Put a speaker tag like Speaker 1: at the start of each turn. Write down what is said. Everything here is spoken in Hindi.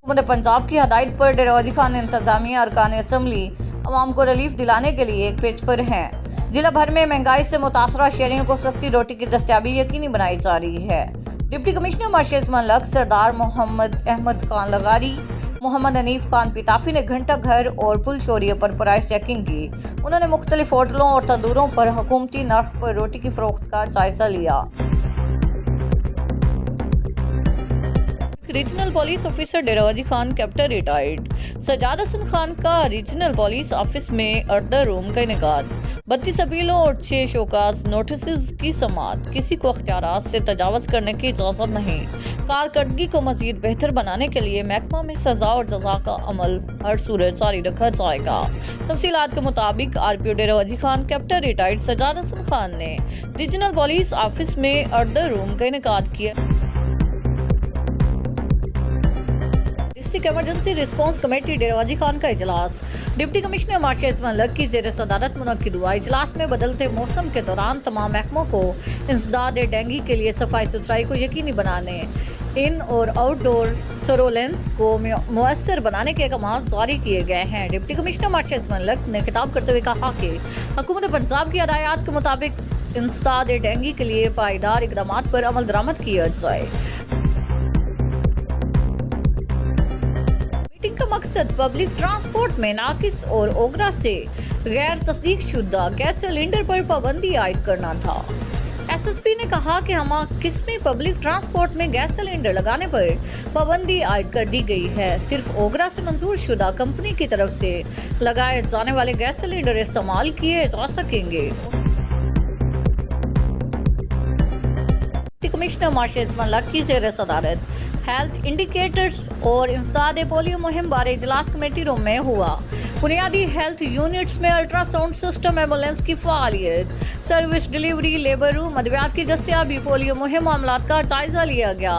Speaker 1: हुकूमत पंजाब की हदायत पर डरवाजी खान इंतजामिया अरकान असम्बली अवाम को रिलीफ दिलाने के लिए एक पेज पर हैं। जिला भर में महंगाई से मुतासरा शहरियों को सस्ती रोटी की दस्तयाबी यकीनी बनाई जा रही है। डिप्टी कमिश्नर मार्शल मलक, सरदार मोहम्मद अहमद खान लगारी, मोहम्मद हनीफ खान पिताफी ने घंटा घर और पुल शोरिया पर प्राइस चेकिंग की। उन्होंने मुख्तलिफ होटलों और तंदूरों पर हुकूमती नर्ख पर रोटी की फरोख्त का जायजा लिया। Regional police officer Darwaji Khan captain retired Sajjad Hasan Khan का रीजनल पुलिस ऑफिस में अर्दर रूम का इनेकाद, 32 अपीलों और 6 शोकाज नोटिस की समाअत। किसी को अख्तियारात से तजावज़ करने की इजाज़त नहीं। कारकर्दगी को मज़ीद बेहतर बनाने के लिए महकमा में सजा और जजा का अमल हर सूरत जारी रखा जाएगा। तफसीलात के मुताबिक RPO Darwaji Khan captain retired Sajjad Hasan Khan ने रीजनल पुलिस ऑफिस में अर्दर रूम का इनेकाद किया। District emergency response committee Darwaji Khan का इजलास। डिप्टी कमिश्नर मार्शल मलक की जेर सदारत मुनक्किद हुआ इजलास में बदलते मौसम के दौरान तमाम महकमों को इंसदाद डेंगू के लिए सफाई सुथराई को यकीनी बनाने, इन और आउटडोर सरोलेंस को मुअस्सर बनाने के अहकाम जारी किए गए हैं। डिप्टी कमिश्नर मार्शल मलक ने खिताब करते हुए कहा कि हुकूमत पंजाब की हिदायत के मुताबिक इंसदाद डेंगू के लिए पायदार इकदाम पर अमल दरामद किया जाए। मीटिंग का मकसद पब्लिक ट्रांसपोर्ट में नाकिस और ओगरा से गैर तस्दीक शुदा गैस सिलेंडर पर पाबंदी आयद करना था। SSP ने कहा कि हम किस्मी पब्लिक ट्रांसपोर्ट में गैस सिलेंडर लगाने पर पाबंदी आयद कर दी गई है। सिर्फ ओगरा से मंजूर शुदा कंपनी की तरफ से लगाए जाने वाले गैस सिलेंडर इस्तेमाल किए जा सकेंगे। कमिश्नर मार्शल मलक की जेर सदारत हेल्थ इंडिकेटर्स और इंसदाद पोलियो मुहिम बारे इजलास कमेटी रूम में हुआ। बुनियादी हेल्थ यूनिट्स में अल्ट्रासाउंड सिस्टम, एम्बुलेंस की फ़ालियत, सर्विस डिलीवरी, लेबर रूम, अद्वियात की दस्तयाबी, पोलियो मुहिम मामलात का जायजा लिया गया।